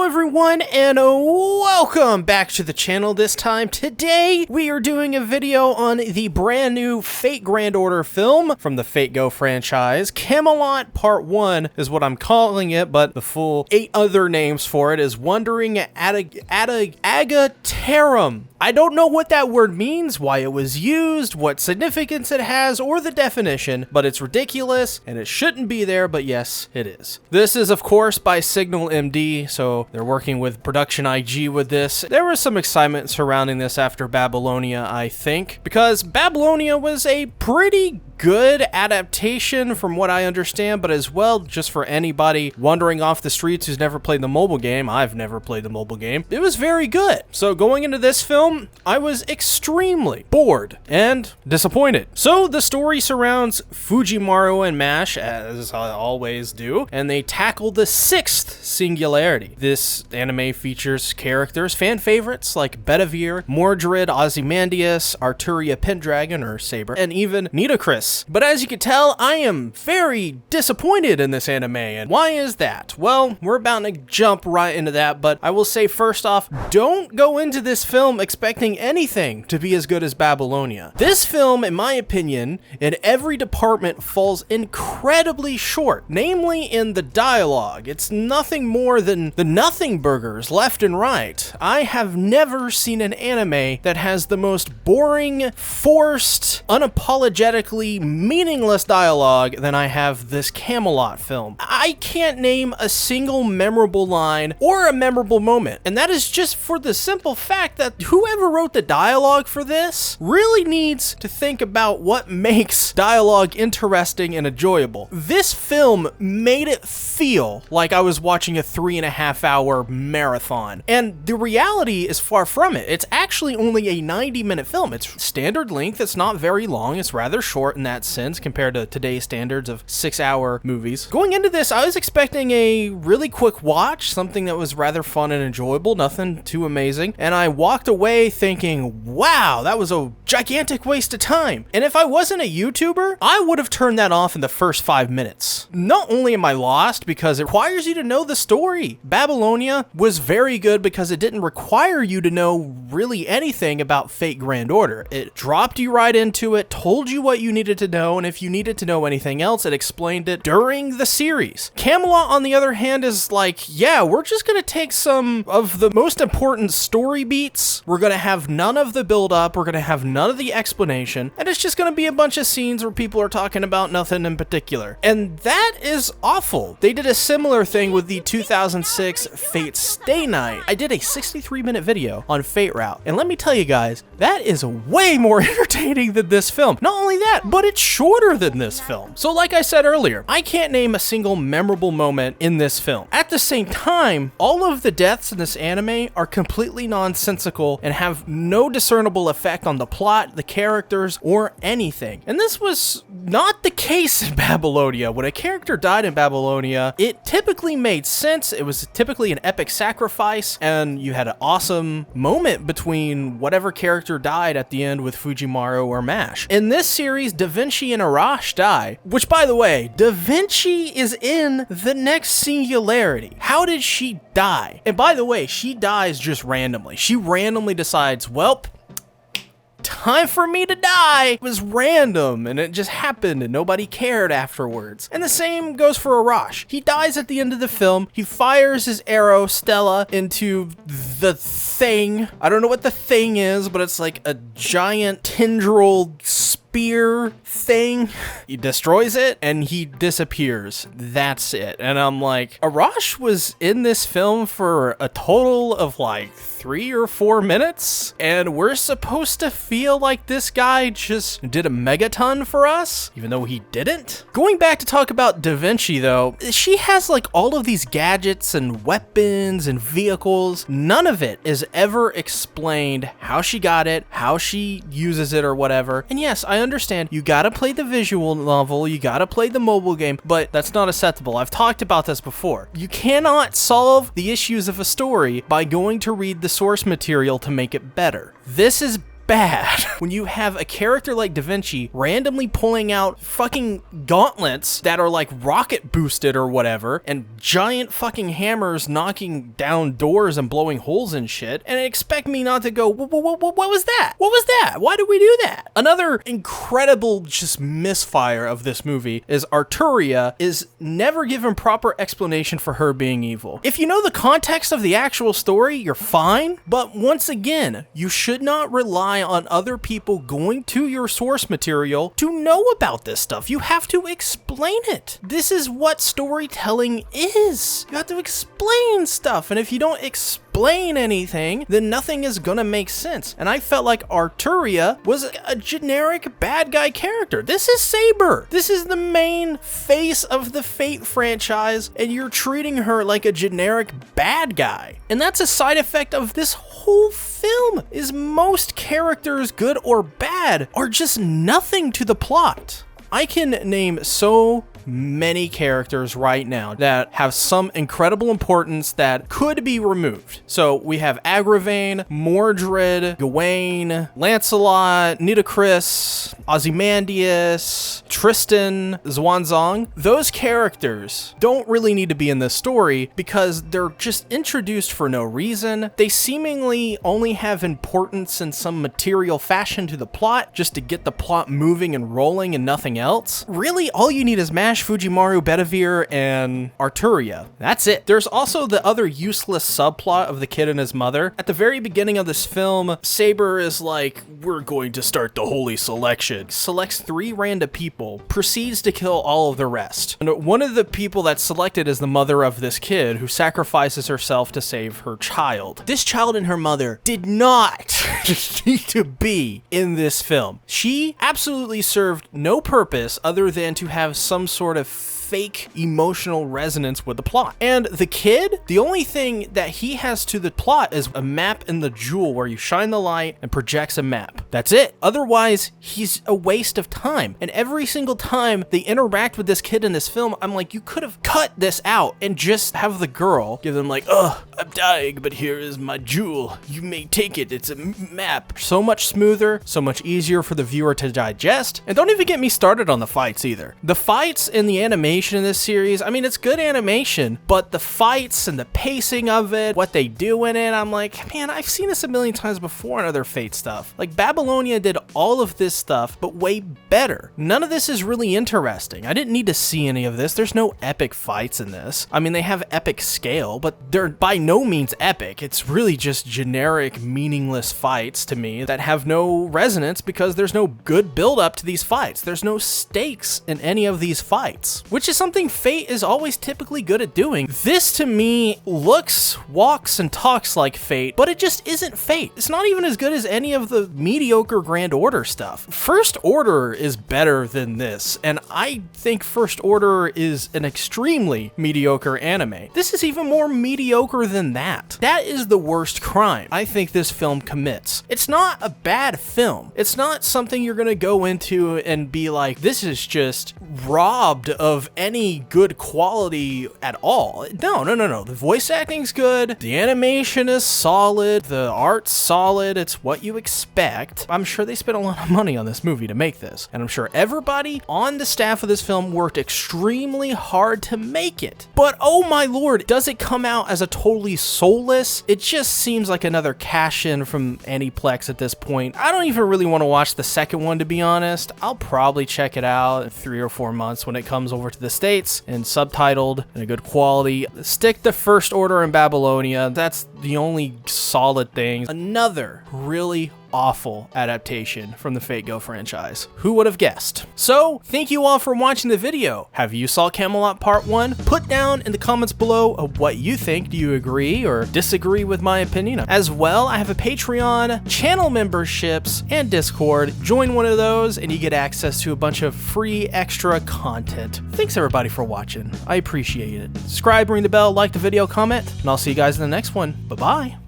everyone, and welcome back to the channel. This time today we are doing a video on the brand new Fate Grand Order film from the Fate Go franchise. Camelot Part 1 is what I'm calling it, but the full 8 other names for it is Wandering Agaterum. I don't know what that word means, why it was used, what significance it has, or the definition, but it's ridiculous and it shouldn't be there, but yes, it is. This is of course by Signal MD, so they're working with Production IG with this. There was some excitement surrounding this after Babylonia, I think, because Babylonia was a pretty good adaptation from what I understand, but as well, just for anybody wandering off the streets who's never played the mobile game, I've never played the mobile game, it was very good. So going into this film, I was extremely bored and disappointed. So the story surrounds Fujimaru and Mash, as I always do, and they tackle the 6th singularity. This anime features characters, fan favorites like Bedivere, Mordred, Ozymandias, Arturia Pendragon or Saber, and even Nitocris. But as you can tell, I am very disappointed in this anime, and why is that? Well, we're about to jump right into that, but I will say first off, don't go into this film expecting anything to be as good as Babylonia. This film, in my opinion, in every department falls incredibly short, namely in the dialogue. It's nothing more than the nothing burgers left and right. I have never seen an anime that has the most boring, forced, unapologetically meaningless dialogue than I have this Camelot film. I can't name a single memorable line or a memorable moment, and that is just for the simple fact that whoever wrote the dialogue for this really needs to think about what makes dialogue interesting and enjoyable. This film made it feel like I was watching a 3.5-hour marathon, and the reality is far from it. It's actually only a 90-minute film. It's standard length, it's not very long, it's rather short in that sense compared to today's standards of 6-hour movies. Going into this, I was expecting a really quick watch, something that was rather fun and enjoyable, nothing too amazing, and I walked away thinking, wow, that was a gigantic waste of time. And if I wasn't a YouTuber, I would have turned that off in the first 5 minutes. Not only am I lost because it requires you to know the story. Babylonia was very good because it didn't require you to know really anything about Fate Grand Order. It dropped you right into it, told you what you needed to know, and if you needed to know anything else, it explained it during the series. Camelot, on the other hand, is like, yeah, we're just gonna take some of the most important story beats, we're gonna have none of the build-up, we're gonna have none of the explanation, and it's just gonna be a bunch of scenes where people are talking about nothing in particular. And that is awful. They did a similar thing with the 2006 Fate Stay Night. I did a 63-minute video on Fate Route, and let me tell you guys, that is way more entertaining than this film. Not only that, but it's shorter than this film. So like I said earlier, I can't name a single memorable moment in this film. At the same time, all of the deaths in this anime are completely nonsensical and have no discernible effect on the plot, the characters, or anything. And this was not the case in Babylonia. When a character died in Babylonia, it typically made sense. It was typically an epic sacrifice, and you had an awesome moment between whatever character died at the end with Fujimaru or Mash. In this series, Da Vinci and Arash die, which by the way, Da Vinci is in the next singularity. How did she die? And by the way, she dies just randomly. She randomly decides, welp, time for me to die. It was random and it just happened and nobody cared afterwards. And the same goes for Arash. He dies at the end of the film. He fires his arrow, Stella, into the thing. I don't know what the thing is, but it's like a giant tendril spear thing. He destroys it and he disappears. That's it. And I'm like, Arash was in this film for a total of like 3 or 4 minutes, and we're supposed to feel like this guy just did a megaton for us, even though he didn't. Going back to talk about Da Vinci though, she has like all of these gadgets and weapons and vehicles. None of it is ever explained how she got it, how she uses it or whatever. And yes, I understand you gotta play the visual novel, you gotta play the mobile game, but that's not acceptable. I've talked about this before. You cannot solve the issues of a story by going to read the source material to make it better. This is bad when you have a character like Da Vinci randomly pulling out fucking gauntlets that are like rocket boosted or whatever, and giant fucking hammers knocking down doors and blowing holes in shit, and expect me not to go, what was that? What was that? Why did we do that? Another incredible just misfire of this movie is Arturia is never given proper explanation for her being evil. If you know the context of the actual story, you're fine, but once again, you should not rely on other people going to your source material to know about this stuff. You have to explain it. This is what storytelling is. You have to explain stuff, and if you don't explain anything, then nothing is gonna make sense. And I felt like Arturia was a generic bad guy character. This is Saber. This is the main face of the Fate franchise, and you're treating her like a generic bad guy. And that's a side effect of this whole film, is most characters, good or bad, are just nothing to the plot. I can name so many characters right now that have some incredible importance that could be removed. So we have Agravain, Mordred, Gawain, Lancelot, Nitocris, Ozymandias, Tristan, Xuanzang. Those characters don't really need to be in this story because they're just introduced for no reason. They seemingly only have importance in some material fashion to the plot, just to get the plot moving and rolling and nothing else. Really, all you need is Mash, Fujimaru, Bedivere, and Arturia. That's it. There's also the other useless subplot of the kid and his mother. At the very beginning of this film, Saber is like, we're going to start the holy selection. Selects 3 random people, proceeds to kill all of the rest. And one of the people that's selected is the mother of this kid, who sacrifices herself to save her child. This child and her mother did not need to be in this film. She absolutely served no purpose other than to have some sort of fake emotional resonance with the plot. And the kid, the only thing that he has to the plot is a map in the jewel where you shine the light and projects a map. That's it. Otherwise, he's a waste of time. And every single time they interact with this kid in this film, I'm like, you could have cut this out and just have the girl give them like, ugh, I'm dying, but here is my jewel. You may take it. It's a map. So much smoother, so much easier for the viewer to digest. And don't even get me started on the fights either. The fights and the animation in this series, I mean, it's good animation, but the fights and the pacing of it, what they do in it, I'm like, man, I've seen this a million times before in other Fate stuff. Like, Babylonia did all of this stuff, but way better. None of this is really interesting. I didn't need to see any of this. There's no epic fights in this. I mean, they have epic scale, but they're by no means epic. It's really just generic, meaningless fights to me that have no resonance because there's no good build up to these fights. There's no stakes in any of these fights, which is something Fate is always typically good at doing. This to me looks, walks, and talks like Fate, but it just isn't Fate. It's not even as good as any of the mediocre Grand Order stuff. First Order is better than this, and I think First Order is an extremely mediocre anime. This is even more mediocre than that. That is the worst crime I think this film commits. It's not a bad film. It's not something you're gonna go into and be like, this is just robbed of any good quality at all. No. The voice acting's good. The animation is solid. The art's solid. It's what you expect. I'm sure they spent a lot of money on this movie to make this. And I'm sure everybody on the staff of this film worked extremely hard to make it. But oh my lord, does it come out as a totally soulless? It just seems like another cash-in from Aniplex at this point. I don't even really want to watch the second one, to be honest. I'll probably check it out in 3 or 4 months when it comes over to the States and subtitled in a good quality. Stick to First Order in Babylonia. That's the only solid thing. Another really awful adaptation from the Fate Go franchise. Who would have guessed? So, thank you all for watching the video. Have you saw Camelot Part 1? Put down in the comments below what you think. Do you agree or disagree with my opinion? As well, I have a Patreon, channel memberships, and Discord. Join one of those and you get access to a bunch of free extra content. Thanks everybody for watching. I appreciate it. Subscribe, ring the bell, like the video, comment, and I'll see you guys in the next one. Bye-bye.